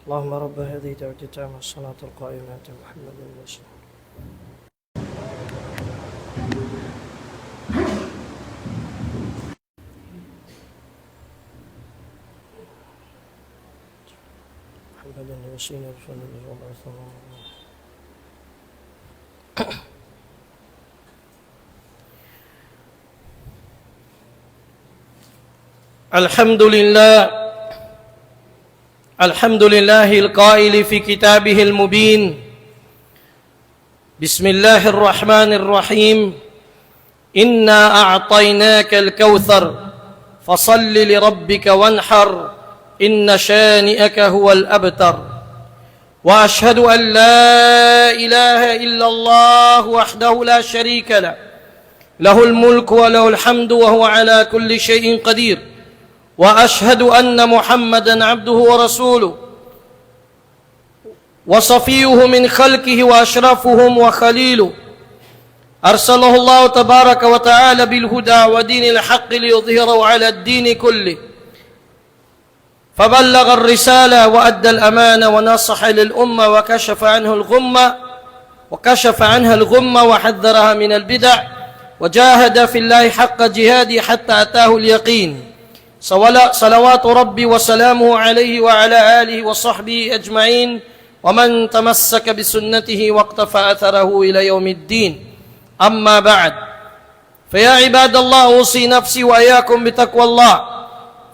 اللهم رب هذه دعوة التامة الصلاة القائمة محمد رسول محمد وسيلة رسول الله صلى الله عليه وسلم. الحمد لله القائل في كتابه المبين بسم الله الرحمن الرحيم إنا أعطيناك الكوثر فصل لربك وانحر إن شانئك هو الأبتر وأشهد أن لا إله إلا الله وحده لا شريك له له الملك وله الحمد وهو على كل شيء قدير وأشهد أن محمدا عبده ورسوله وصفيه من خلقه وأشرفهم وخليله أرسله الله تبارك وتعالى بالهدى ودين الحق ليظهره على الدين كله فبلغ الرسالة وأدى الأمانة ونصح للأمة وكشف عنها الغمة وحذرها من البدع وجاهد في الله حق جهاده حتى أتاه اليقين صلوات ربي وسلامه عليه وعلى آله وصحبه أجمعين ومن تمسك بسنته واقتفى أثره إلى يوم الدين أما بعد فيا عباد الله أوصي نفسي وإياكم بتقوى الله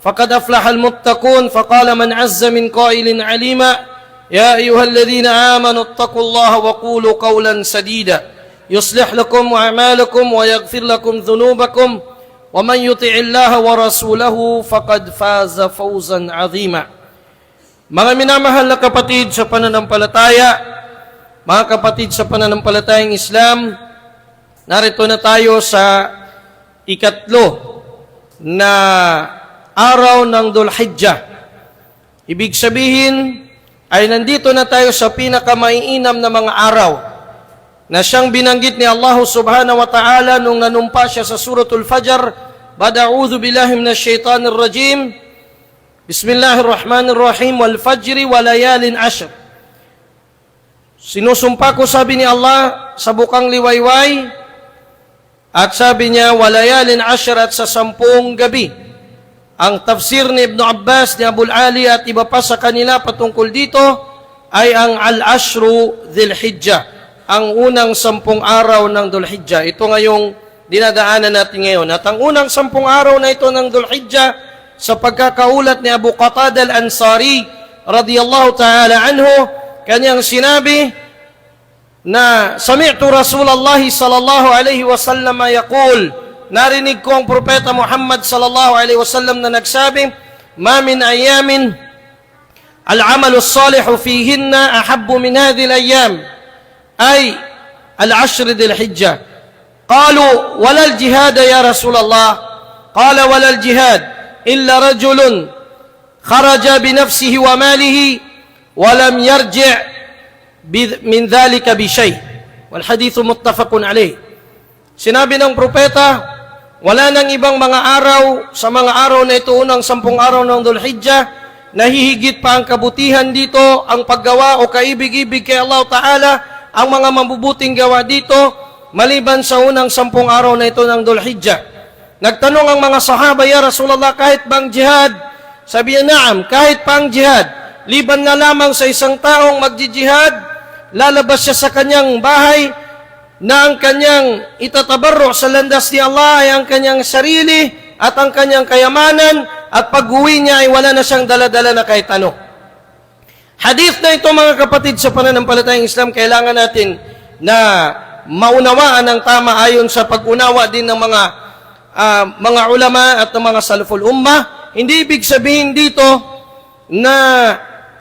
فقد أفلح المتقون فقال من عز من قائل عليما يا أيها الذين آمنوا اتقوا الله وقولوا قولا سديدا يصلح لكم أعمالكم ويغفر لكم ذنوبكم ومن يطع الله ورسوله فقد فاز فوزا عظيما. Mga minamahal na kapatid sa pananampalataya, mga kapatid sa pananampalatayang Islam, narito na tayo sa ikatlo na araw ng Dhul-Hijjah. Ibig sabihin ay nandito na tayo sa pinakamaiinam na mga araw na siyang binanggit ni Allah subhanahu wa ta'ala nung nanumpa siya sa suratul Fajr, A'udhu billahi minash shaitanir rajim. Bismillahirrahmanirrahim. Wal fajri wa layalin ashr. Sinusumpa ko, sabi ni Allah, sa bukang liwayway, at sabi niya, wa layalin ashr, at sa 10 gabi. Ang tafsir ni Ibn Abbas, ni Abul Ali, at iba pa sa kanila patungkol dito, ay ang al-ashru dhil-hijjah, ang unang 10 araw ng Dhul-Hijjah. Ito ngayong dinadaanan natin ngayon. At ang unang 10 araw na ito ng Dhul-Hijjah, sa pagkakaulat ni Abu Qatada al-Ansari, radiyallahu ta'ala anhu, kanyang sinabi na, Sami'tu Rasulullah sallallahu alaihi wasallam yaqul, narinig ko ang propeta Muhammad sallallahu alaihi wasallam na nagsabi, ma min ayamin al-amalu as-salihu fihinna ahabbu min hadhihi al-ayyam, ay al-ashr dhil-hijjah. Qalu wala al-jihad ya Rasulullah? Qala wala al-jihad illa rajulun kharaja bi nafsihi wa malihi wa lam yarji' min dhalika bi shay'. Wal hadithu muttafaqun alayh. Sinabi ng propeta, wala nang ibang mga araw sa mga araw na ito, unang 10 araw ng Dhul-Hijjah, nahihigit pa ang kabutihan dito, ang paggawa o kaibig-ibig kay Allah Ta'ala, ang mga mabubuting gawa dito, maliban sa unang 10 araw na ito ng Dhul-Hijjah. Nagtanong ang mga sahaba, ya Rasulullah, kahit bang jihad? Sabi niya, naam, kahit pang jihad. Liban na lamang sa isang taong magjijihad, lalabas siya sa kanyang bahay, na ang kanyang itatabarro sa landas ni Allah ay ang kanyang sarili at ang kanyang kayamanan, at pag-uwi niya ay wala na siyang dala-dala na kahit ano. Hadith na ito, mga kapatid sa pananampalatayang Islam, kailangan natin na maunawaan ng tama ayon sa pag-unawa din ng mga ulama at ng mga salaful ummah. Hindi ibig sabihin dito na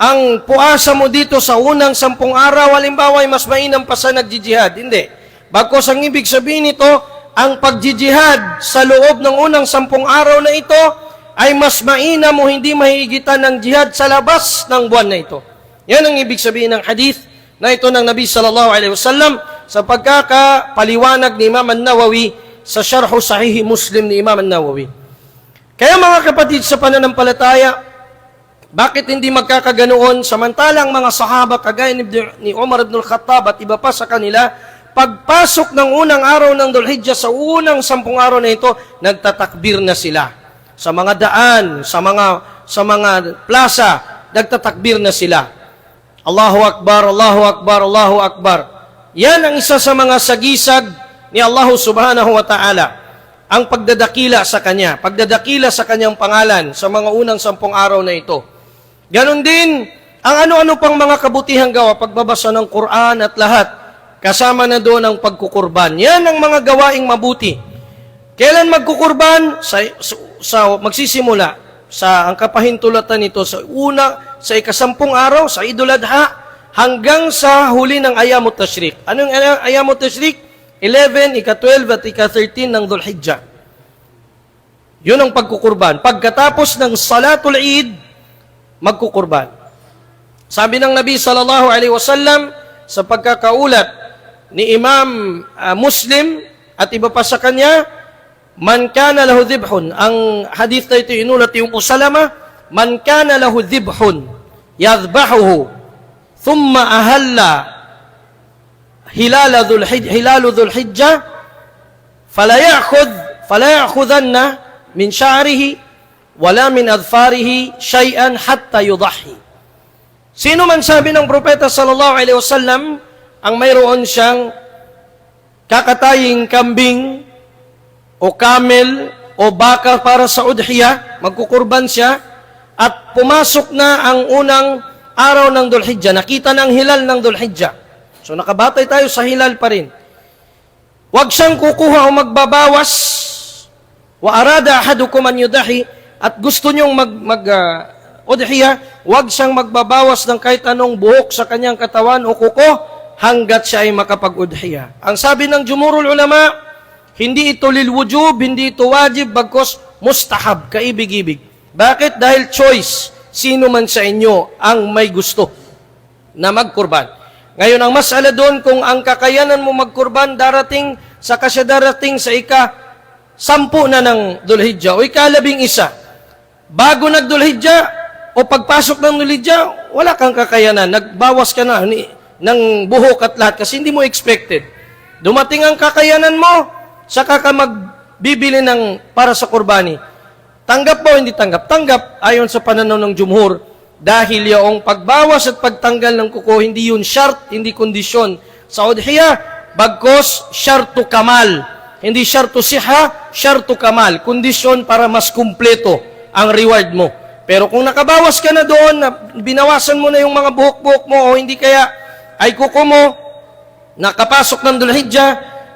ang puasa mo dito sa unang 10 araw, halimbawa, ay mas mainam pa sa nagjijihad. Hindi. Bagkus ang ibig sabihin nito, ang pagjijihad sa loob ng unang 10 araw na ito ay mas mainam o hindi mahigitan ng jihad sa labas ng buwan na ito. Yan ang ibig sabihin ng hadith na ito ng Nabi sallallahu alaihi wasallam sa pagkakapaliwanag ni Imam An-Nawawi sa Sharh Sahih Muslim ni Imam An-Nawawi. Kaya mga kapatid sa pananampalataya, Bakit hindi magkakaganoon samantalang mga sahaba kagaya ni Umar ibn al-Khattab at iba pa sa kanila, pagpasok ng unang araw ng Dhul-Hijjah sa unang 10 araw na ito, nagtatakbir na sila. Sa mga daan, sa mga plaza, nagtatakbir na sila. Allahu Akbar, Allahu Akbar, Allahu Akbar. Yan ang isa sa mga sagisag ni Allah subhanahu wa ta'ala. Ang pagdadakila sa Kanya, pagdadakila sa Kanyang pangalan sa mga unang 10 araw na ito. Ganon din, ang ano-ano pang mga kabutihang gawa, pagbabasa ng Quran at lahat, kasama na doon ang pagkukurban. Yan ang mga gawaing mabuti. Kailan magkukurban? Magsisimula ang kapahintulatan nito sa ika-10 araw, sa Idul Adha, hanggang sa huli ng Ayamut Tashriq. Anong Ayamut Tashriq? 11, ika-12 at ika-13 ng Dhul-Hijjah. Yun ang pagkukurban. Pagkatapos ng Salatul Eid, magkukurban. Sabi ng Nabi sallallahu alaihi wasallam sa pagkakaulat ni Imam Muslim at iba pa sa kanya, man kana lahu dhibhun, ang hadith na ito inulat yung Usalama, man kana lahu dhibhun yadhbahuhu thumma ahalla hilalu dhul-hijjah fala ya'khudhanna min sha'rihi wala min adfarihi shay'an hatta yudahi. Sino man sabi ng propeta sallallahu alaihi wasallam ang mayroon siyang kakataying kambing o camel o baka para sa udhiya, magkukurban siya, at pumasok na ang unang araw ng Dhul-Hijjah, nakita ng hilal ng Dhul-Hijjah. So nakabatay tayo sa hilal pa rin. Huwag siyang kukuha o magbabawas. Wa arada ahadukum an yudahi, at gusto niyong udhiya, huwag siyang magbabawas ng kahit anong buhok sa kanyang katawan o kuko hanggat siya ay makapag-udhiya. Ang sabi ng jumhurul ulama, hindi ito lilwujub, hindi ito wajib, bagkos mustahab, kaibig-ibig. Bakit? Dahil choice. Sino man sa inyo ang may gusto na magkurban. Ngayon, ang masala doon, kung ang kakayanan mo magkurban darating sa ika-10 na ng Dhul-Hijjah o ika-11, bago nag-Dhul-Hijjah o pagpasok ng Dhul-Hijjah, wala kang kakayanan. Nagbawas ka na ng buhok at lahat kasi hindi mo expected. Dumating ang kakayanan mo, saka ka magbibili para sa kurbani. Tanggap mo o hindi tanggap? Tanggap, ayon sa pananaw ng jumhur, dahil yung pagbawas at pagtanggal ng kuko, hindi yun shart, hindi kondisyon sa udhiya, bagkos syartu kamal. Hindi syartu siha, syartu kamal. Kondisyon para mas kumpleto ang reward mo. Pero kung nakabawas ka na doon, na binawasan mo na yung mga buhok-buhok mo, o hindi kaya ay kuko mo, nakapasok ng Dhul-Hijjah,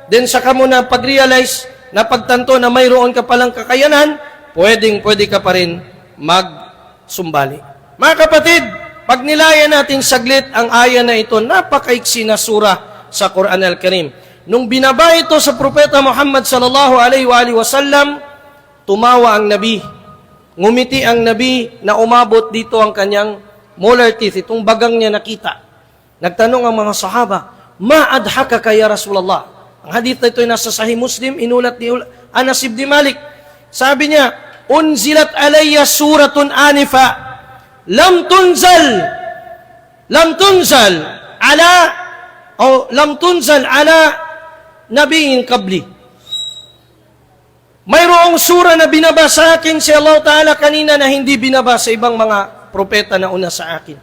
then saka mo na pag-realize na pagtanto na mayroon ka palang kakayanan, pwede ka pa rin magsumbali. Mga kapatid, pag nilayan natin saglit ang aya na ito, napakaiksi na sura sa Quran al-Karim. Nung binaba ito sa Propeta Muhammad sallallahu alaihi wasallam, tumawa ang Nabi. Ngumiti ang Nabi na umabot dito ang kanyang molar teeth, itong bagang niya nakita. Nagtanong ang mga sahaba, ma adhakaka ya Rasulullah? Ang hadith na ito ay nasa Sahih Muslim, inulat ni Anas ibn Malik. Sabi niya, unzilat alayya suratun anifa, lam tunzal ala nabiyin qabli. Mayroong sura na binaba sa akin si Allah Ta'ala kanina na hindi binaba sa ibang mga propeta na una sa akin.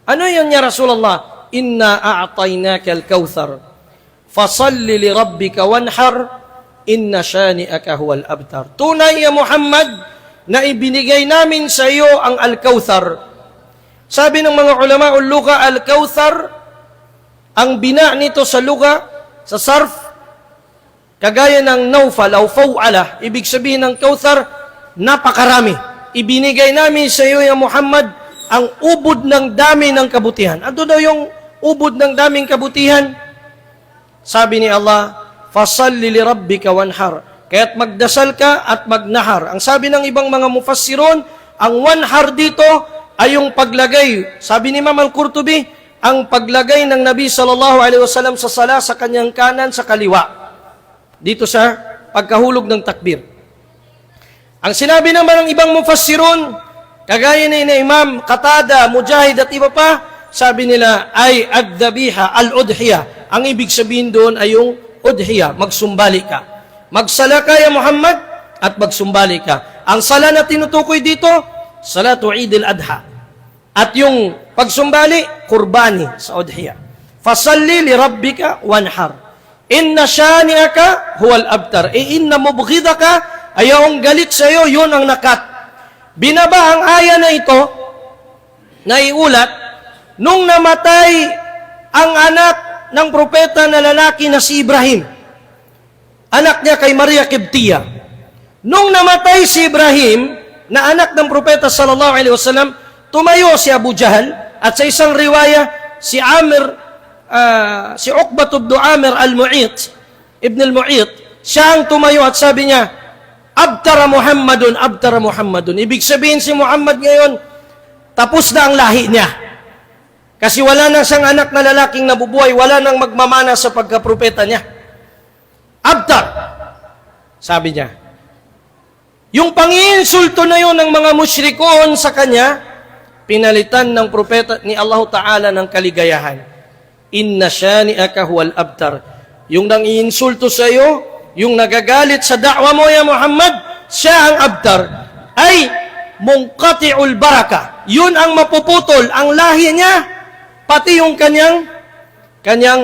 Ano yan ya Rasulullah? Inna a'tainaka al-kawthar fasalli li rabbika wanhar inna shani'aka huwal abtar. Tunay ya Muhammad na ibinigay namin sa iyo ang al-kawthar. Sabi ng mga ulama ul-lugha, al-kawthar, ang bina nito sa lugha, sa sarf, kagaya ng nawfal o faw'ala, ibig sabihin ng kawthar, napakarami. Ibinigay namin sa iyo ya Muhammad ang ubod ng dami ng kabutihan. Ano daw yung ubod ng daming kabutihan? Sabi ni Allah, fasalli li rabbika wanhar. Kaya't magdasal ka at magnahar. Ang sabi ng ibang mga mufassirun, ang wanhar dito ay yung paglagay. Sabi ni Imam Al-Qurtubi, ang paglagay ng Nabi sallallahu alaihi wasallam sa sala sa kanyang kanan sa kaliwa. Dito sa pagkahulog ng takbir. Ang sinabi naman ng ibang mufassirun, Kagaya ni Imam Qatada, Mujahid at iba pa, sabi nila ay ad-dhabiha, al-udhiya. Ang ibig sabihin doon ay yung udhiya, magsumbali ka. Magsala ka ya Muhammad at magsumbali ka. Ang sala na tinutukoy dito, salatu Eid al-Adha. At yung pagsumbali, kurbani sa udhiya. Fasalli li rabbika wanhar. Inna shani'aka huwal abtar. Inna mubghidaka, ayong galit sa iyo, yun ang nakat. Binaba ang aya na ito, na iulat, nung namatay ang anak ng propeta na lalaki na si Ibrahim. Anak niya kay Maria Kibtiya. Nung namatay si Ibrahim, na anak ng propeta sallallahu alaihi wasallam, tumayo si Abu Jahal, at sa isang riwaya, si Uqbah ibn Amir al-Mu'it, ibn al-Mu'it, siya ang tumayo at sabi niya, Abtara Muhammadun, Abtara Muhammadun. Ibig sabihin si Muhammad ngayon, tapos na ang lahi niya. Kasi wala na siyang anak na lalaking nabubuhay, wala nang magmamana sa pagkapropeta niya. Abtar, sabi niya. Yung panginsulto na yun ng mga musyrikon sa kanya, pinalitan ng propeta ni Allah Ta'ala ng kaligayahan. Inna shani'aka huwal abtar. Yung nang iinsulto sa iyo, yung nagagalit sa da'wa mo ya Muhammad, siya ang abtar, ay munqati'ul baraka. Yun ang mapuputol, ang lahi niya, pati yung kanyang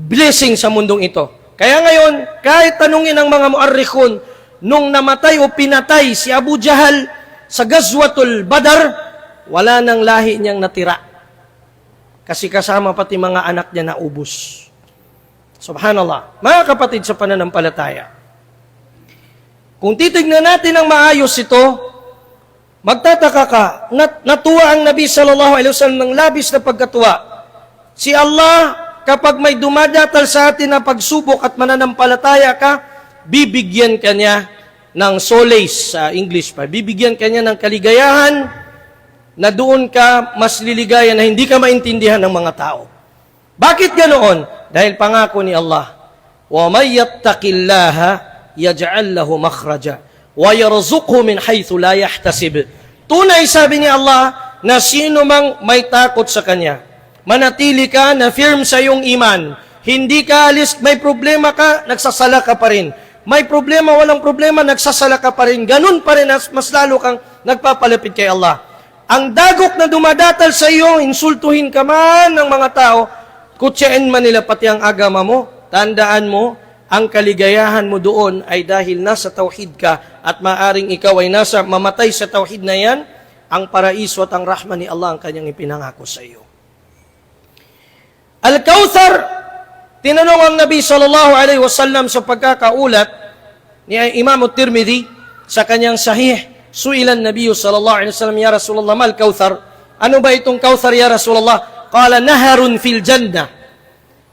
blessing sa mundong ito. Kaya ngayon, kahit tanungin ng mga muarrikhun, nung namatay o pinatay si Abu Jahal sa Gazwatul Badar, wala nang lahi niyang natira. Kasi kasama pati mga anak niya na ubos. Subhanallah. Mga kapatid sa pananampalataya, kung titignan natin ang maayos ito, magtataka ka, natuwa ang Nabi sallallahu alaihi wasallam ng labis na pagkatuwa. Si Allah, kapag may dumadatal sa atin na pagsubok at mananampalataya ka, bibigyan ka niya ng solace sa English pa. Bibigyan ka niya ng kaligayahan na doon ka mas liligaya na hindi ka maintindihan ng mga tao. Bakit ganoon? Dahil pangako ni Allah, وَمَنْ يَتَّقِ اللَّهَ يَجْعَلْ لَهُ مَخْرَجًا وَيَرْزُقْهُ مِنْ حَيْثُ لَا يَحْتَسِبُ. Tunay, sabi ni Allah, na sino mang may takot sa Kanya, manatili ka na firm sa iyong iman, hindi ka alis, may problema ka, nagsasala ka pa rin. May problema, walang problema, nagsasala ka pa rin. Ganun pa rin, mas lalo kang nagpapalapit kay Allah. Ang dagok na dumadatal sa iyo, insultuhin ka man ng mga tao, kutsain man nila pati ang agama mo, tandaan mo, ang kaligayahan mo doon ay dahil nasa tauhid ka at maaring ikaw ay nasa mamatay sa tauhid na yan, ang paraiso at ang rahman ni Allah ang kanyang ipinangako sa iyo. Al-Kawthar, tinanong ang Nabi sallallahu alaihi wasallam sa pagkakaulat ni Imam At-Tirmidhi sa kanyang sahih, su'ilan Nabi sallallahu alaihi wasallam, ya Rasulullah, mal Kawthar? Ano ba itong Kawthar, ya Rasulullah? Qala naharun fil jannah.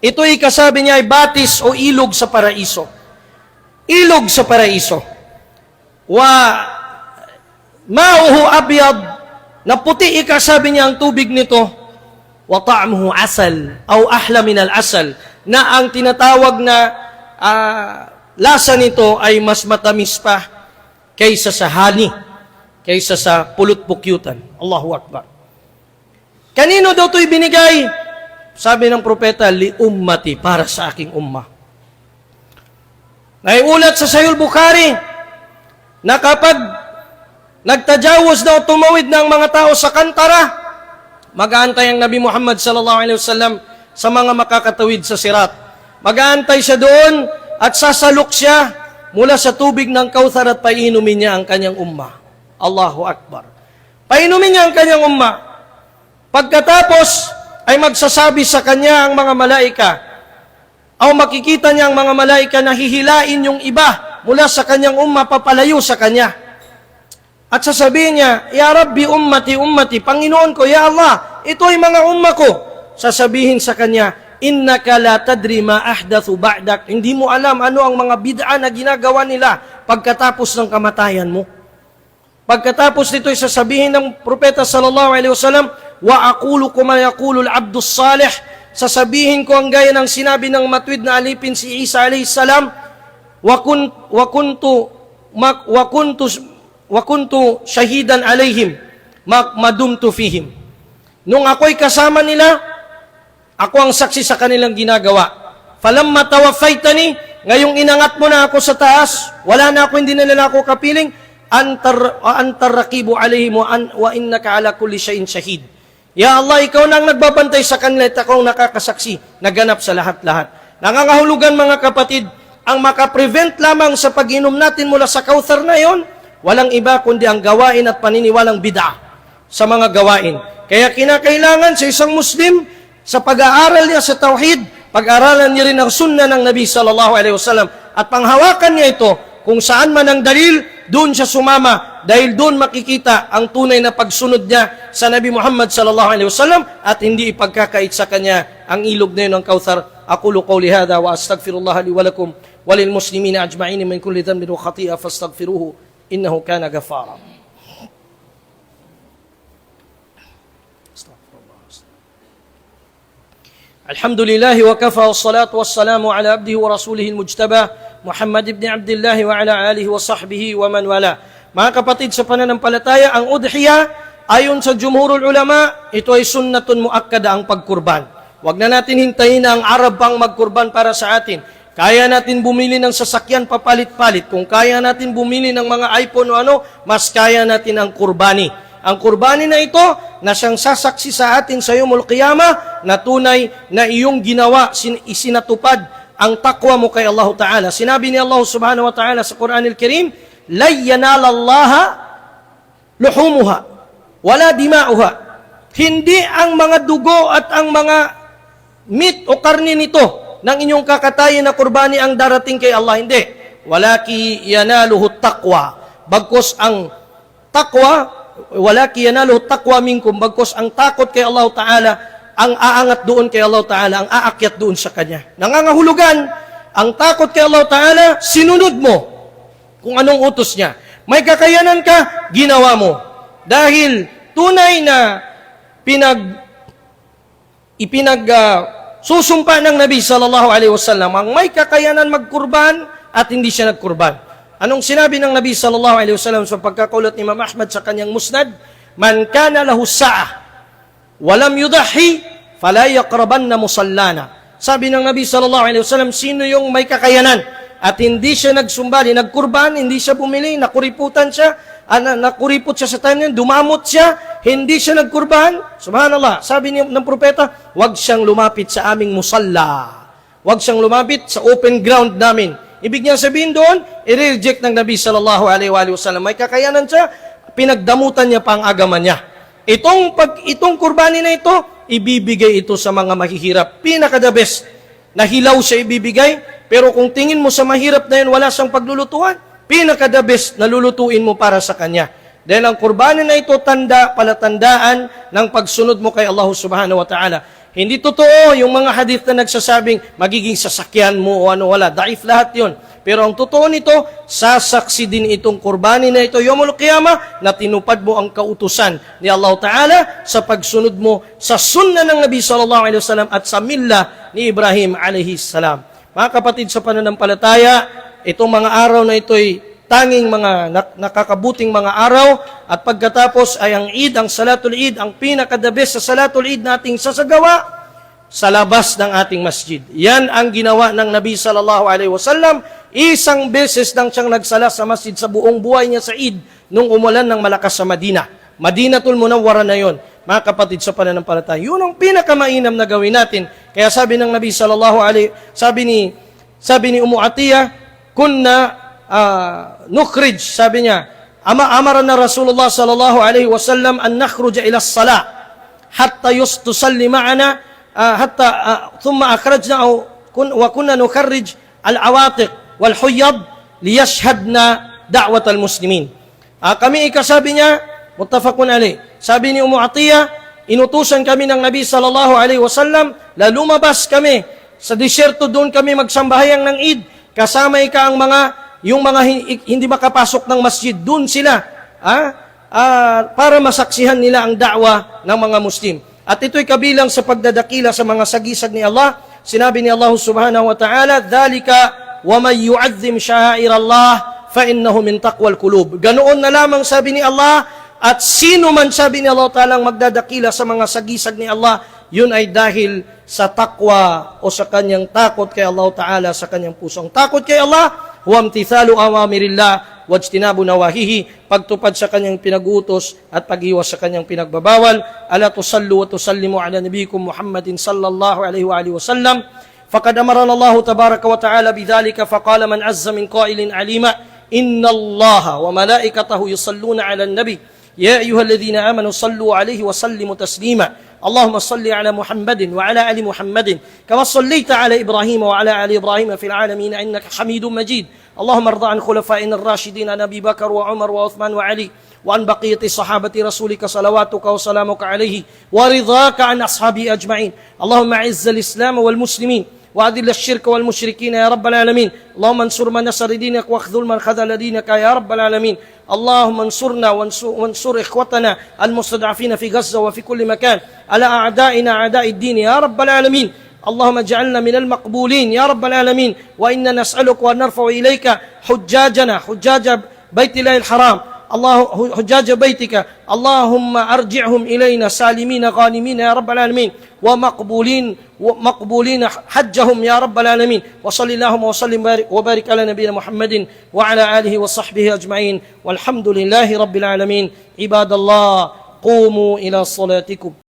Ito'y kasabi niya ay batis o ilog sa paraiso. Ilog sa paraiso. Wa ma'uhu abyad, na puti ikasabi niya ang tubig nito. Wa ta'muhu asal aw ahla min al-asal, na ang tinatawag na lasa nito ay mas matamis pa kaysa sa honey, kaysa sa pulot-pukyutan. Allahu Akbar. Kanino daw ito'y binigay? Sabi ng propeta, li ummati, para sa aking umma. Naiulat sa Sahih Bukhari na kapag nagtajawos daw, tumawid ng mga tao sa kantara, mag-aantay ang Nabi Muhammad sallallahu alaihi wasallam sa mga makakatawid sa sirat. Mag-aantay siya doon at sasalok siya mula sa tubig ng Kawthar at painumin niya ang kanyang umma. Allahu Akbar. Painumin niya ang kanyang umma. Pagkatapos ay magsasabi sa kanya ang mga malaika, o makikita niya ang mga malaika na hihilain yung iba mula sa kanyang umma papalayo sa kanya. At sasabihin niya, Ya Rabbi ummati, ummati, Panginoon ko, Ya Allah, ito ay mga umma ko. Sasabihin sa kanya, Innaka la tadri ma ahdathu ba'dak. Hindi mo alam ano ang mga bid'a na ginagawa nila pagkatapos ng kamatayan mo. Pagkatapos nito ay sasabihin ng propeta sallallahu alaihi wasallam, wa aqulu kama yaqulu al-'abdus salih, sasabihin ko ang gaya ng sinabi ng matuwid na alipin si Isa alayhi salam, wa kuntu wa kuntu shahidan alaihim madumtu fihim. Nung ako'y kasama nila, ako ang saksi sa kanilang ginagawa. Falamma tawaffaytani, ngayong inangat mo na ako sa taas, wala na ako, hindi na nila ako kapiling, antar raqibu alaihim wa innaka ala kulli shay'in shahid. Ya Allah, ikaw na ang nagbabantay sa kanila at ako ang nakakasaksi, naganap sa lahat-lahat. Nangangahulugan mga kapatid, ang makaprevent lamang sa pag-inom natin mula sa Kauthar na yon, walang iba kundi ang gawain at paniniwalang bid'ah sa mga gawain. Kaya kinakailangan sa isang Muslim, sa pag-aaral niya sa Tauhid, pag-aralan niya rin ang sunnah ng Nabi sallallahu alaihi wasallam at panghawakan niya ito kung saan man ang dalil, doon siya sumama dahil doon makikita ang tunay na pagsunod niya sa Nabi Muhammad sallallahu alaihi wasallam at hindi ipagkakait sa kanya ang ilog na yun ng Kauthar. Aqulu qawli hadha wa astaghfirullah li wa lakum wa lil muslimina ajma'in min kulli dhanbin wa khati'a fastaghfiruhu innahu kana ghaffara. Alhamdulillah wa kafa wassalatu wassalamu ala abdihi wa rasulihi al-mujtaba Muhammad ibn Abdullah wa ala alihi wa sahbihi wa man wala. Mga kapatid sa pananampalataya, ang udhiya ayon sa jumhurul ulama, ito ay sunnatun muakkada ang pagkurban. Huwag na natin hintayin na ang Arab pang magkurban para sa atin. Kaya natin bumili ng sasakyan papalit-palit. Kung kaya natin bumili ng mga iPhone o ano, mas kaya natin ang kurbani. Ang kurbani na ito, na siyang sasaksi sa atin sa Yawmul Qiyamah, na tunay na iyong ginawa, isinatupad ang takwa mo kay Allah Ta'ala. Sinabi ni Allah Subhanahu wa Ta'ala sa Quran Al-Karim, لَن يَنَالَ اللَّهَ لُحُومُهَا وَلَا دِمَاؤُهَا. Hindi ang mga dugo at ang mga meat o karne nito ng inyong kakatayin na kurbani ang darating kay Allah. Hindi. وَلَكِ يَنَالُهُ التَّقْوَى. Bagkos ang takwa, walaki yanaluhu taqwa minkum, bagkos ang takot kay Allah Ta'ala ang aangat doon kay Allah Ta'ala, ang aakyat doon sa Kanya. Nangangahulugan, ang takot kay Allah Ta'ala, sinunod mo kung anong utos niya. May kakayanan ka, ginawa mo. Dahil tunay na susumpa ng Nabi sallallahu alaihi wasallam ang may kakayanan magkurban at hindi siya nagkurban. Anong sinabi ng Nabi sallallahu alaihi wasallam sa pagkakaulat ni Imam Ahmad sa kanyang musnad? Man kana lahu sa'ah wa lam yudahi fala yaqrabanna musallana. Sabi ng Nabi sallallahu alaihi wasallam, sino yung may kakayanan at hindi siya nagsumbali, nagkurban, hindi siya bumili, nakuriputan siya, nakuripot siya sa tayo, dumamot siya, hindi siya nagkurban, subhanallah, sabi ng propeta, wag siyang lumapit sa aming musalla. Wag siyang lumapit sa open ground namin. Ibig niya sabihin doon, i-reject ng Nabi sallallahu alaihi wasallam. May kakayanan siya, pinagdamutan niya pa ang agaman niya. Itong kurbani na ito, ibibigay ito sa mga mahihirap. Pinaka-the best na hilaw siya ibibigay, pero kung tingin mo sa mahirap na yun, wala siyang paglulutuan, pinaka-the best na lulutuin mo para sa kanya. Dahil ang kurbani na ito, palatandaan ng pagsunod mo kay Allah subhanahu wa ta'ala. Hindi totoo yung mga hadith na nagsasabing magiging sasakyan mo o ano, wala. Daif lahat yun. Pero ang totoo nito, sasaksi din itong kurbani na ito, Yawmul Qiyamah, na tinupad mo ang kautusan ni Allah Ta'ala sa pagsunod mo sa sunnah ng Nabi sallallahu alaihi wasallam at sa millah ni Ibrahim alaihi salam. Mga kapatid sa pananampalataya, itong mga araw na ito'y tanging mga nakakabuting mga araw at pagkatapos ay ang Eid, ang Salatul Eid, ang pinaka-the best sa Salatul Eid nating sasagawa sa labas ng ating masjid. Yan ang ginawa ng Nabi sallallahu alaihi wasallam. Isang beses lang siyang nagsala sa masjid sa buong buhay niya sa Eid nung umulan ng malakas sa Madina. Madinatul Munawwara na yon. Mga kapatid sa pananampalataya, yun ang pinakamainam na gawin natin. Kaya sabi ng Nabi sallallahu alaihi, sabi ni Atiyah, kunna nukhrij, sabi niya, amara na Rasulullah sallallahu alaihi wasallam an nakhruja ila as-salah hatta tusalli ma'ana hatta thumma akhrajna wa kunna nukharrij al-awatiq wal huyyad liyashhadna da'wat al-muslimin. Kami sabi niya, muttafaqun alayh. Sabi ni Atiyah, inutusan kami ng Nabi sallallahu alaihi wasallam, lumabas kami sa disyerto, doon kami magsambahyang ng Eid, kasama ang yung mga hindi makapasok ng masjid, doon sila para masaksihan nila ang da'wa ng mga Muslim. At ito'y kabilang sa pagdadakila sa mga sagisag ni Allah. Sinabi ni Allah subhanahu wa ta'ala, "Dhalika wa man yu'azzim sha'air Allah فإنه من تقوى القلوب. Ganoon na lamang sabi ni Allah, at sino man sabi ni Allah Ta'ala magdadakila sa mga sagisag ni Allah, yun ay dahil sa takwa o sa kanyang takot kay Allah Ta'ala, sa kanyang pusong takot kay Allah, wamtithalu awamirillah, wajtinabu nawahihi, pagtupad sa kanyang pinag-utos at pag-iwas sa kanyang pinagbabawal. Ala tusallu wa tusallimu ala nabiyikum Muhammadin sallallahu alaihi wa alihi wa sallam. Faqad amarana Allah tabaraka wa ta'ala bidhalika, faqala man azza min qailin alima, inna Allah wa malaikatahu yusalluna ala nabi, ya ayyuhalladhina amanu sallu alaihi wa sallimu taslima. اللهم صل على محمد وعلى آل محمد كما صليت على إبراهيم وعلى آل إبراهيم في العالمين إنك حميد مجيد. اللهم ارض عن خلفائنا الراشدين أبي بكر وعمر وعثمان وعلي وعن بقية صحابة رسولك صلواتك وسلامك عليه ورضاك عن أصحابه أجمعين. اللهم أعز الإسلام والمسلمين وأذل الشرك والمشركين يا رب العالمين. اللهم انصر من نصر دينك واخذل من خذل دينك يا رب العالمين. اللهم انصرنا وانصر إخوتنا المستضعفين في غزة وفي كل مكان على أعدائنا أعداء الدين يا رب العالمين. اللهم اجعلنا من المقبولين يا رب العالمين. وإنا نسألك ونرفع إليك حجاجنا حجاج بيت الله الحرام، الله حجاج بيتك، اللهم أرجعهم إلينا سالمين غانمين يا رب العالمين، ومقبولين حجهم يا رب العالمين. وصل اللهم وسلم وبارك على نبينا محمد وعلى آله وصحبه أجمعين، والحمد لله رب العالمين. عباد الله، قوموا إلى صلاتكم.